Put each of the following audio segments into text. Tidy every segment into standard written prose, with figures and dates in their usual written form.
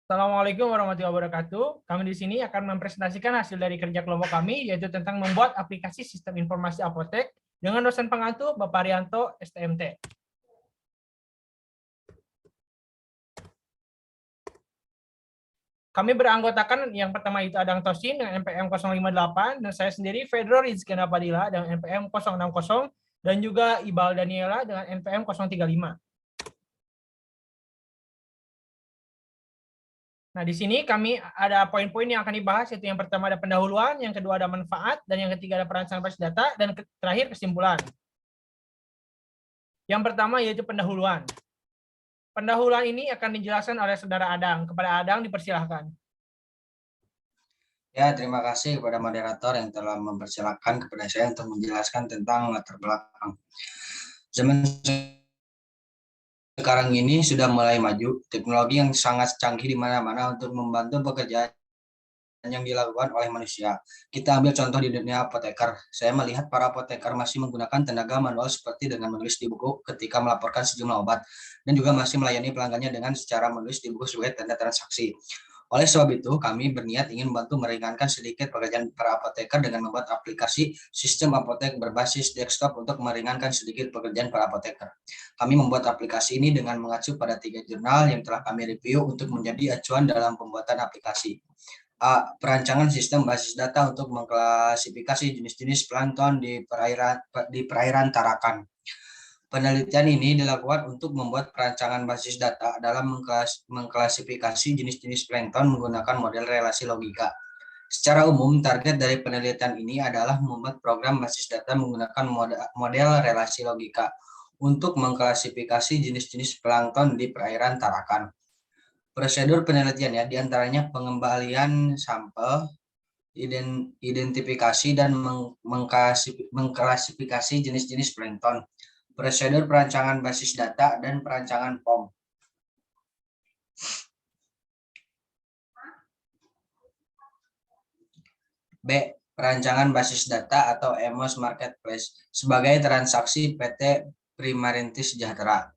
Assalamualaikum warahmatullahi wabarakatuh. Kami di sini akan mempresentasikan hasil dari kerja kelompok kami, yaitu tentang membuat aplikasi sistem informasi apotek dengan dosen pengantu Bapak Rianto, STMT. Kami beranggotakan yang pertama itu Adang Tosin dengan NPM 058, dan saya sendiri Fedro Rizkyana Padilla dengan NPM 060, dan juga Ibal Daniela dengan NPM 035. Nah, di sini kami ada poin-poin yang akan dibahas, yaitu yang pertama ada pendahuluan, yang kedua ada manfaat, dan yang ketiga ada perancangan basis data, dan terakhir kesimpulan. Yang pertama yaitu pendahuluan. Pendahuluan ini akan dijelaskan oleh Saudara Adang. Kepada Adang dipersilahkan. Ya, terima kasih kepada moderator yang telah mempersilahkan kepada saya untuk menjelaskan tentang latar belakang. Zaman sekarang ini sudah mulai maju, teknologi yang sangat canggih di mana-mana untuk membantu pekerjaan yang dilakukan oleh manusia. Kita ambil contoh di dunia apoteker. Saya melihat para apoteker masih menggunakan tenaga manual seperti dengan menulis di buku ketika melaporkan sejumlah obat, dan juga masih melayani pelanggannya dengan secara menulis di buku sebagai tanda transaksi. Oleh sebab itu, kami berniat ingin membantu meringankan sedikit pekerjaan para apoteker dengan membuat aplikasi sistem apotek berbasis desktop untuk meringankan sedikit pekerjaan para apoteker. Kami membuat aplikasi ini dengan mengacu pada 3 jurnal yang telah kami review untuk menjadi acuan dalam pembuatan aplikasi. A. Perancangan sistem basis data untuk mengklasifikasi jenis-jenis plankton di perairan Tarakan. Penelitian ini dilakukan untuk membuat perancangan basis data dalam mengklasifikasi jenis-jenis plankton menggunakan model relasi logika. Secara umum, target dari penelitian ini adalah membuat program basis data menggunakan model relasi logika untuk mengklasifikasi jenis-jenis plankton di perairan Tarakan. Prosedur penelitian ya, diantaranya pengembalian sampel, identifikasi dan mengklasifikasi jenis-jenis plankton, prosedur perancangan basis data, dan perancangan POM. B. Perancangan basis data atau EMOS Marketplace sebagai transaksi PT Primarinti Sejahtera.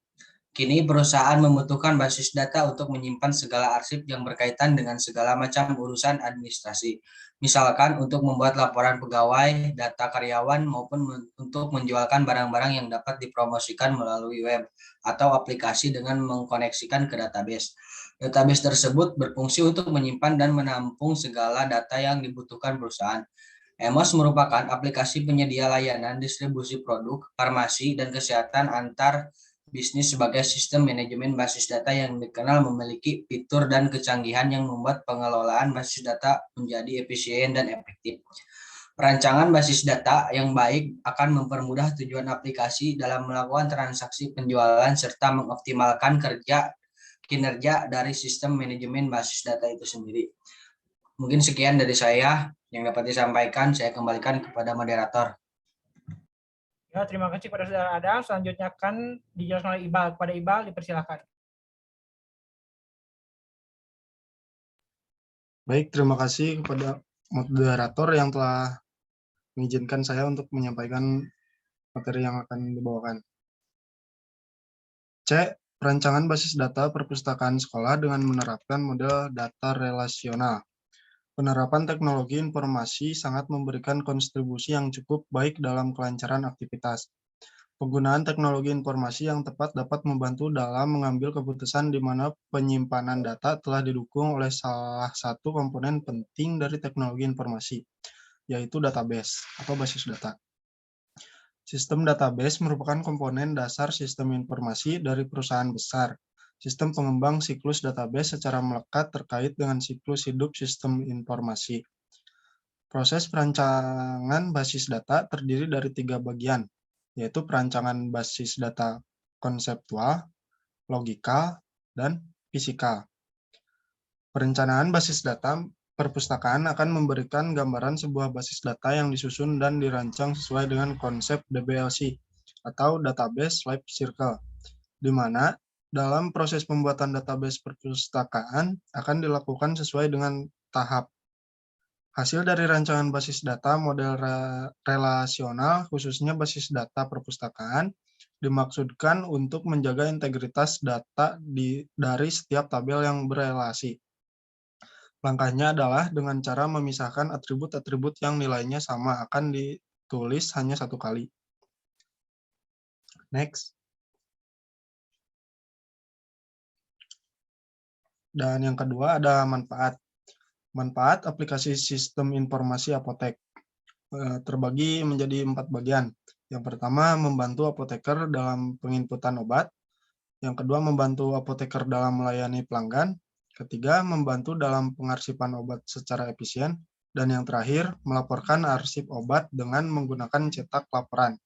Kini perusahaan membutuhkan basis data untuk menyimpan segala arsip yang berkaitan dengan segala macam urusan administrasi. Misalkan untuk membuat laporan pegawai, data karyawan, maupun untuk menjualkan barang-barang yang dapat dipromosikan melalui web atau aplikasi dengan mengkoneksikan ke database. Database tersebut berfungsi untuk menyimpan dan menampung segala data yang dibutuhkan perusahaan. EMOS merupakan aplikasi penyedia layanan distribusi produk, farmasi, dan kesehatan antar bisnis sebagai sistem manajemen basis data yang dikenal memiliki fitur dan kecanggihan yang membuat pengelolaan basis data menjadi efisien dan efektif. Perancangan basis data yang baik akan mempermudah tujuan aplikasi dalam melakukan transaksi penjualan serta mengoptimalkan kinerja dari sistem manajemen basis data itu sendiri. Mungkin sekian dari saya yang dapat disampaikan. Saya kembalikan kepada moderator. Ya, terima kasih kepada Saudara Adang. Selanjutnya akan dijelaskan oleh Ibal. Kepada Ibal dipersilakan. Baik, terima kasih kepada moderator yang telah mengizinkan saya untuk menyampaikan materi yang akan dibawakan. C. Perancangan basis data perpustakaan sekolah dengan menerapkan model data relasional. Penerapan teknologi informasi sangat memberikan kontribusi yang cukup baik dalam kelancaran aktivitas. Penggunaan teknologi informasi yang tepat dapat membantu dalam mengambil keputusan di mana penyimpanan data telah didukung oleh salah satu komponen penting dari teknologi informasi, yaitu database atau basis data. Sistem database merupakan komponen dasar sistem informasi dari perusahaan besar. Sistem pengembang siklus database secara melekat terkait dengan siklus hidup sistem informasi. Proses perancangan basis data terdiri dari 3 bagian, yaitu perancangan basis data konseptual, logikal, dan fisikal. Perencanaan basis data perpustakaan akan memberikan gambaran sebuah basis data yang disusun dan dirancang sesuai dengan konsep DBLC atau Database Life Cycle, di mana dalam proses pembuatan database perpustakaan akan dilakukan sesuai dengan tahap. Hasil dari rancangan basis data model relasional, khususnya basis data perpustakaan, dimaksudkan untuk menjaga integritas data dari setiap tabel yang berelasi. Langkahnya adalah dengan cara memisahkan atribut-atribut yang nilainya sama akan ditulis hanya satu kali. Next. Dan yang kedua ada manfaat. Manfaat aplikasi sistem informasi apotek terbagi menjadi 4 bagian. Yang pertama, membantu apoteker dalam penginputan obat. Yang kedua, membantu apoteker dalam melayani pelanggan. Ketiga, membantu dalam pengarsipan obat secara efisien. Dan yang terakhir, melaporkan arsip obat dengan menggunakan cetak laporan.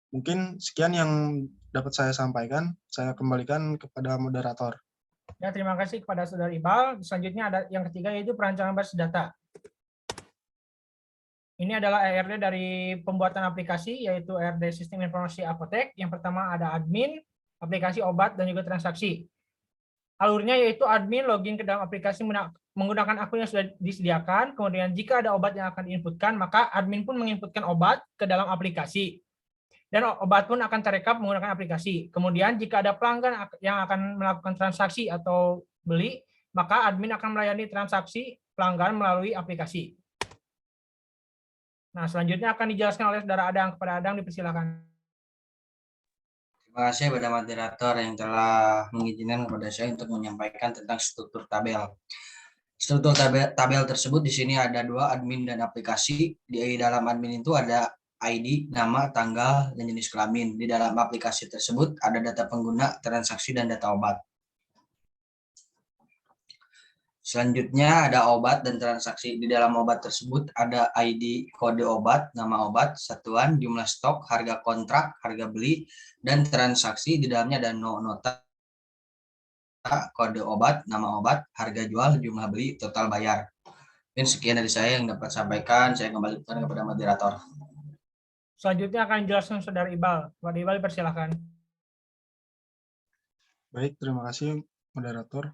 Mungkin sekian yang dapat saya sampaikan. Saya kembalikan kepada moderator. Ya, terima kasih kepada Saudara Iqbal. Selanjutnya ada yang ketiga, yaitu perancangan basis data. Ini adalah ERD dari pembuatan aplikasi, yaitu ERD Sistem Informasi Apotek. Yang pertama ada admin, aplikasi obat, dan juga transaksi. Alurnya yaitu admin login ke dalam aplikasi menggunakan akun yang sudah disediakan. Kemudian jika ada obat yang akan diinputkan, maka admin pun menginputkan obat ke dalam aplikasi. Dan obat pun akan terekap menggunakan aplikasi. Kemudian jika ada pelanggan yang akan melakukan transaksi atau beli, maka admin akan melayani transaksi pelanggan melalui aplikasi. Nah, selanjutnya akan dijelaskan oleh Saudara Adang. Kepada Adang dipersilakan. Terima kasih kepada moderator yang telah mengizinkan kepada saya untuk menyampaikan tentang struktur tabel. Struktur tabel tersebut di sini ada 2, admin dan aplikasi. Di dalam admin itu ada ID, nama, tanggal, dan jenis kelamin. Di dalam aplikasi tersebut ada data pengguna, transaksi, dan data obat. Selanjutnya ada obat dan transaksi. Di dalam obat tersebut ada ID, kode obat, nama obat, satuan, jumlah stok, harga kontrak, harga beli, dan transaksi. Di dalamnya ada nota, kode obat, nama obat, harga jual, jumlah beli, total bayar. Dan sekian dari saya yang dapat sampaikan. Saya kembalikan kepada moderator. Selanjutnya akan dijelaskan Saudara Iqbal. Saudara Iqbal dipersilakan. Baik, terima kasih moderator.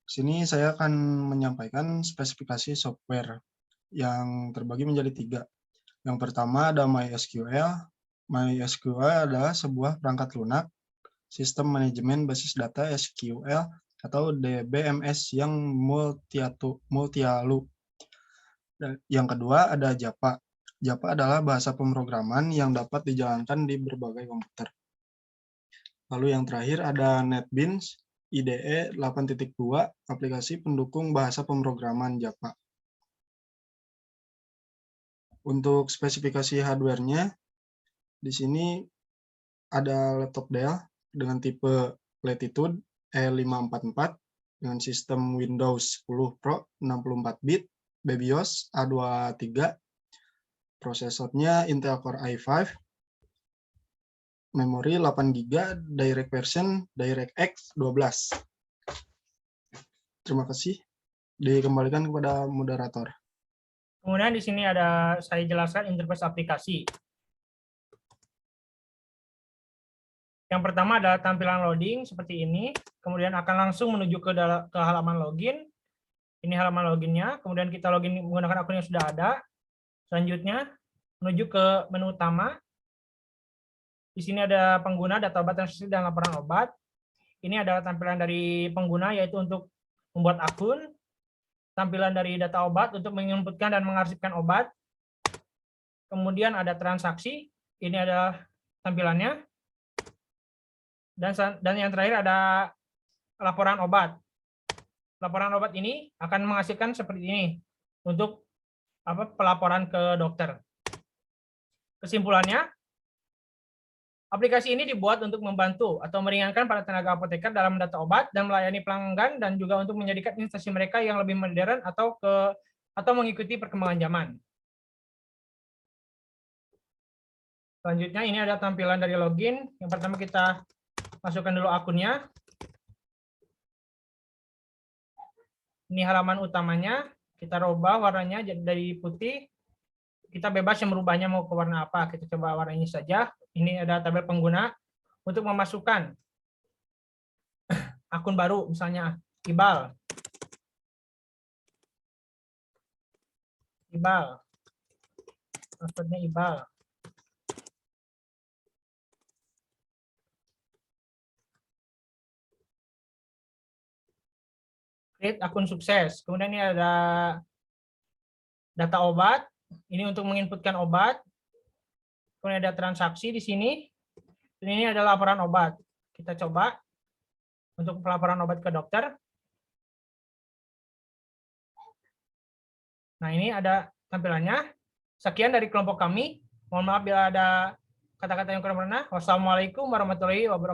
Di sini saya akan menyampaikan spesifikasi software yang terbagi menjadi 3. Yang pertama ada MySQL. MySQL adalah sebuah perangkat lunak, sistem manajemen basis data SQL atau DBMS yang multi-ALU. Yang kedua ada Java. Java adalah bahasa pemrograman yang dapat dijalankan di berbagai komputer. Lalu yang terakhir ada NetBeans IDE 8.2, aplikasi pendukung bahasa pemrograman Java. Untuk spesifikasi hardware-nya, di sini ada laptop Dell dengan tipe Latitude E544 dengan sistem Windows 10 Pro 64-bit, BIOS A23, prosesornya Intel Core i5, memori 8GB, direct version DirectX 12. Terima kasih. Dikembalikan kepada moderator. Kemudian di sini ada saya jelaskan interface aplikasi. Yang pertama adalah tampilan loading seperti ini. Kemudian akan langsung menuju ke halaman login. Ini halaman loginnya. Kemudian kita login menggunakan akun yang sudah ada. Selanjutnya menuju ke menu utama. Di sini ada pengguna, data obat, transaksi, dan laporan obat. Ini adalah tampilan dari pengguna, yaitu untuk membuat akun. Tampilan dari data obat untuk menginputkan dan mengarsipkan obat. Kemudian ada transaksi. Ini adalah tampilannya. Dan yang terakhir ada laporan obat. Laporan obat ini akan menghasilkan seperti ini untuk pelaporan ke dokter. Kesimpulannya, aplikasi ini dibuat untuk membantu atau meringankan para tenaga apoteker dalam mendata obat dan melayani pelanggan, dan juga untuk menjadikan instansi mereka yang lebih modern atau mengikuti perkembangan zaman. Selanjutnya ini ada tampilan dari login. Yang pertama kita masukkan dulu akunnya. Ini halaman utamanya. Kita rubah warnanya dari putih. Kita bebas yang merubahnya mau ke warna apa. Kita coba warna ini saja. Ini ada tabel pengguna untuk memasukkan akun baru, misalnya Iqbal. Passwordnya Iqbal. create akun sukses. Kemudian ini ada data obat. Ini untuk menginputkan obat. Kemudian ada transaksi di sini. Ini adalah laporan obat. Kita coba untuk pelaporan obat ke dokter. Nah, ini ada tampilannya. Sekian dari kelompok kami. Mohon maaf bila ada kata-kata yang kurang berkenan. Wassalamualaikum warahmatullahi wabarakatuh.